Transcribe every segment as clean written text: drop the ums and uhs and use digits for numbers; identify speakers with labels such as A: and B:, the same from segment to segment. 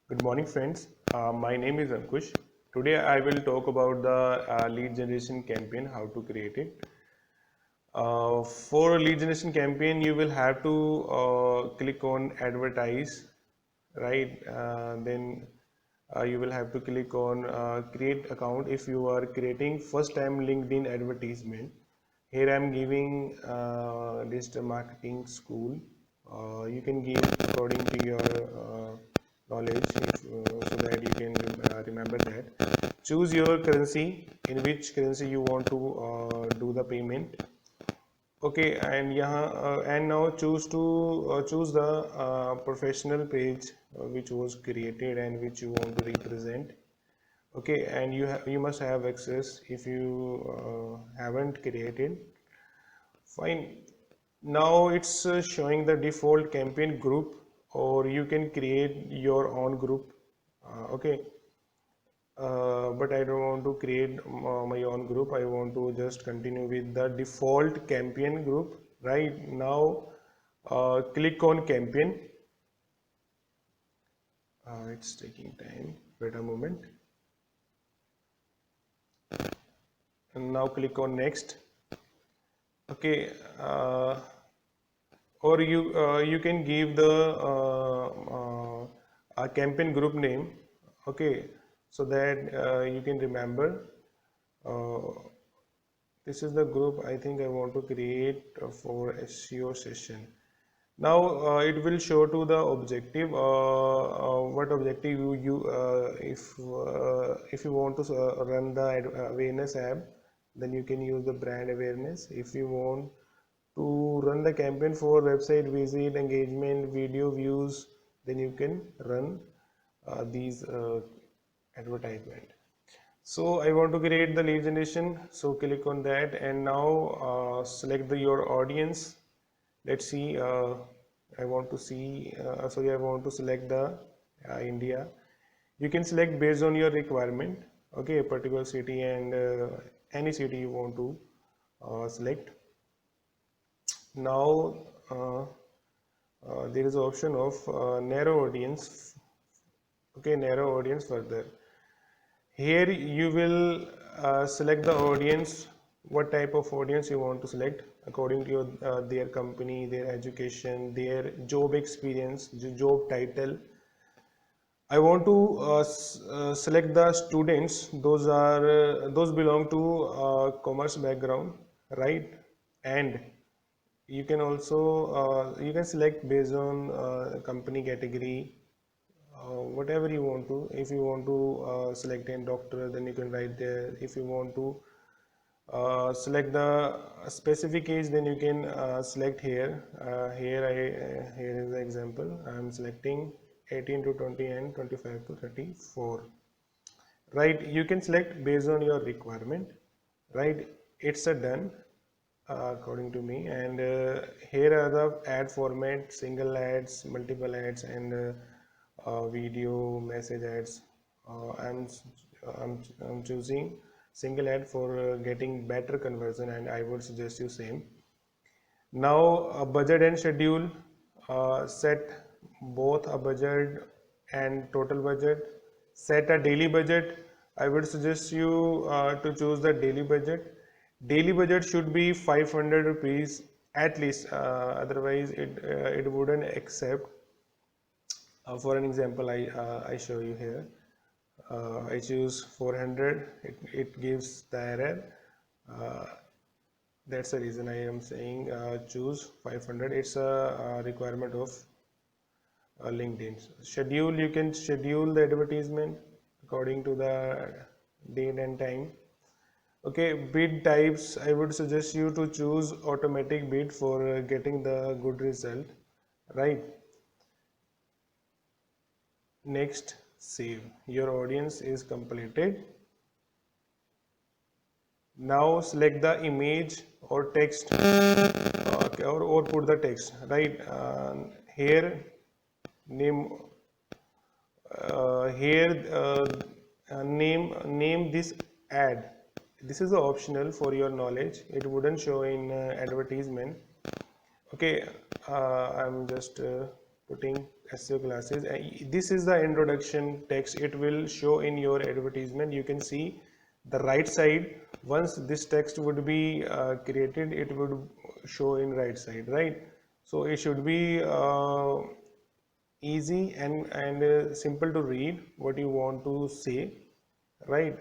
A: Good morning, friends. My name is Ankush. Today I will talk about the lead generation campaign, how to create it. For a lead generation campaign, you will have to click on advertise, right? Then you will have to click on create account if you are creating first time LinkedIn advertisement. Here I am giving this marketing school. You can give according to your knowledge so that you can remember that. Choose your currency, in which currency you want to do the payment. Okay, and and now choose the professional page which was created and which you want to represent. Okay, and you must have access. If you haven't created, fine. Now it's showing the default campaign group, or you can create your own group. Okay, but I don't want to create my own group. I want to just continue with the default campaign group. Right now, click on campaign. It's taking time. Wait a moment. And now click on next. Okay, or you can give the a campaign group name. Okay, so that you can remember. Uh, This is the group I think I want to create for SEO session. Now it will show to the objective. What objective if you want to run the awareness app, then you can use the brand awareness. If you want to run the campaign for website visit, engagement, video views, then you can run these advertisement. So I want to create the lead generation. So click on that, and now select your audience. Let's see. I want to see. Sorry, I want to select the India. You can select based on your requirement. Okay, a particular city and any city you want to select. Now there is option of narrow audience. Okay, narrow audience further. Here you will select the audience, what type of audience you want to select according to their company, their education, their job experience, job title. I want to select the students. Those belong to commerce background, right? And you can also you can select based on company category, whatever you want to. If you want to select a doctor, then you can write there. If you want to select the specific age, then you can select here. Here is the example. I am selecting 18 to 20 and 25 to 34. Right, you can select based on your requirement. Right, it's a done according to me. And here are the ad format: single ads, multiple ads, and video message ads. I'm choosing single ad for getting better conversion, and I would suggest you same. Now budget and schedule. Set both a budget and total budget. Set a daily budget. I would suggest you to choose the daily budget. Daily budget should be 500 rupees at least, otherwise it wouldn't accept. For an example, I show you here. I choose 400. It gives the error. Uh, that's the reason I am saying choose 500. It's a requirement of LinkedIn. Schedule, you can schedule the advertisement according to the date and time. Okay, bid types, I would suggest you to choose automatic bid for getting the good result, right? Next, save. Your audience is completed. Now select the image or text, or put the text, right? Here name here name this ad. This is optional for your knowledge. It wouldn't show in advertisement. Okay, I'm just putting SEO classes. This is the introduction text. It will show in your advertisement. You can see the right side. Once this text would be created, it would show in right side, right? So it should be easy and simple to read what you want to say, right?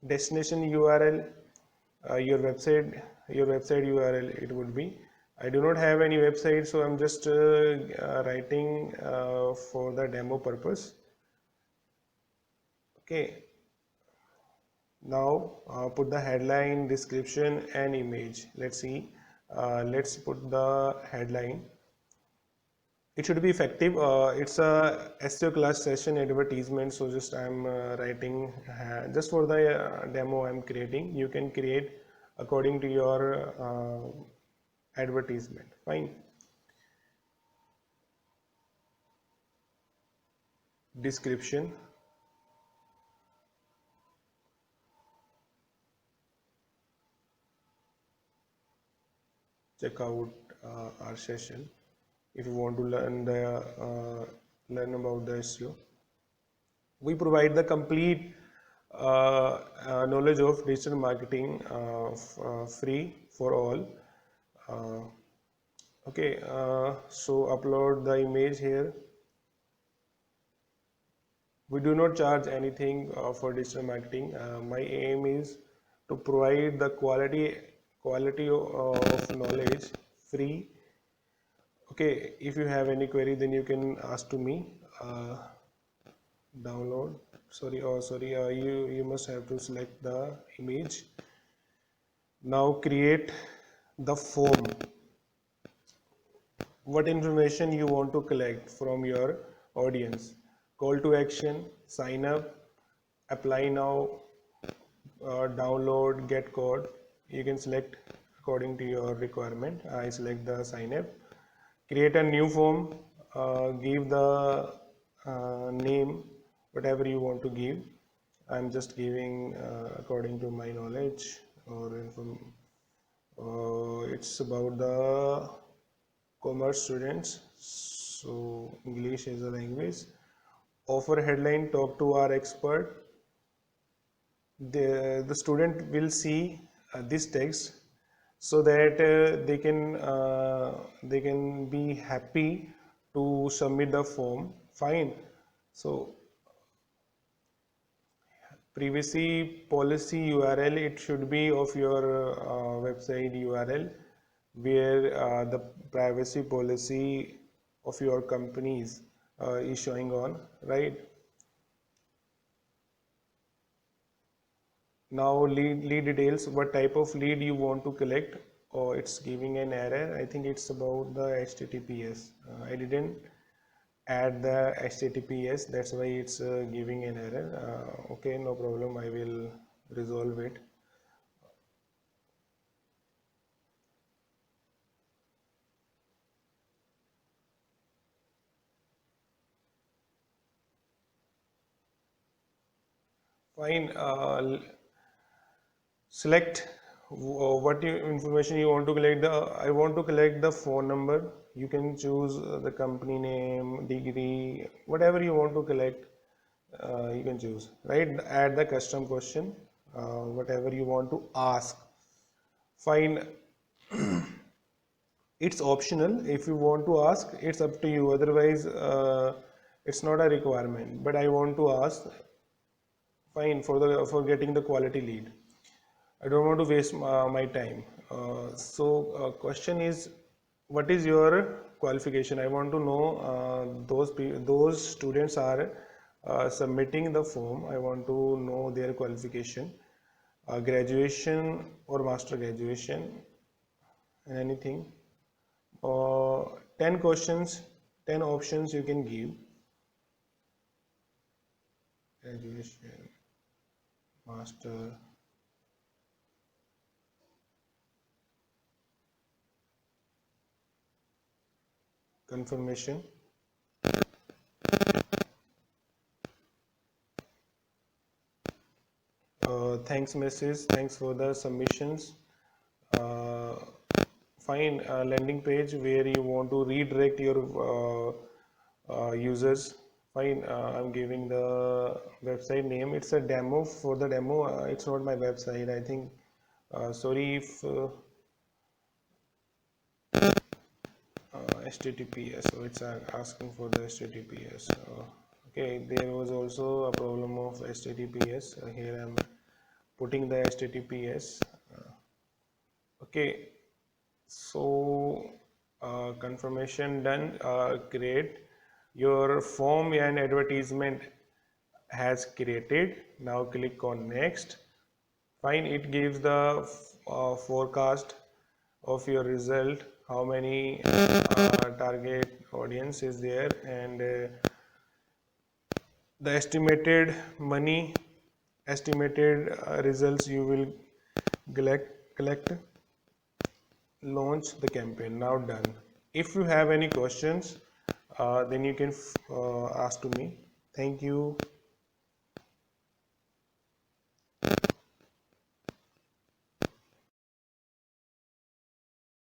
A: Destination URL, your website URL, it would be. I do not have any website, so I'm just writing for the demo purpose. Okay, now put the headline, description and image. Let's see. Let's put the headline. It should be effective. It's a SEO class session advertisement, so just I'm writing just for the demo I'm creating. You can create according to your advertisement. Fine. Description. Check out our session if you want to learn about the SEO. We provide the complete knowledge of digital marketing free for all. Okay, so upload the image here. We do not charge anything for digital marketing. My aim is to provide the quality of knowledge free. Okay, if you have any query, then you can ask to me. Download. Sorry. You must have to select the image. Now create the form. What information you want to collect from your audience? Call to action, sign up, apply now, download, get code. You can select according to your requirement. I select the sign up. Create a new form, give the name, whatever you want to give. I'm just giving according to my knowledge, or it's about the commerce students, so English is a language. Offer headline, talk to our expert. The student will see this text, so that they can be happy to submit the form. Fine. So privacy policy URL, it should be of your website URL, where the privacy policy of your companies is showing on, right? Now lead details, what type of lead you want to collect. Oh, it's giving an error. I think it's about the HTTPS. I didn't add the HTTPS, that's why it's giving an error. Okay, no problem, I will resolve it. Fine. Select what information you want to collect. I want to collect the phone number. You can choose the company name, degree, whatever you want to collect. You can choose, right? Add the custom question, whatever you want to ask. Fine. It's optional. If you want to ask, it's up to you. Otherwise, it's not a requirement. But I want to ask. Fine, for getting the quality lead. I don't want to waste my time. Question is, what is your qualification? I want to know those students are submitting the form. I want to know their qualification, graduation or master graduation, and anything. 10 questions, 10 options you can give. Graduation, master, confirmation, thanks message, thanks for the submissions, Find a landing page where you want to redirect your users. Fine, I'm giving the website name. It's a demo. For the demo, it's not my website, I think. Sorry if HTTPS, so it's asking for the HTTPS. Okay, there was also a problem of HTTPS. Here I'm putting the HTTPS. Okay, so confirmation done. Create your form and advertisement has created. Now click on next. Fine, it gives the forecast of your result, how many target audience is there, and the estimated money, estimated results you will collect. Launch the campaign. Now done. If you have any questions, then you can ask to me. Thank you.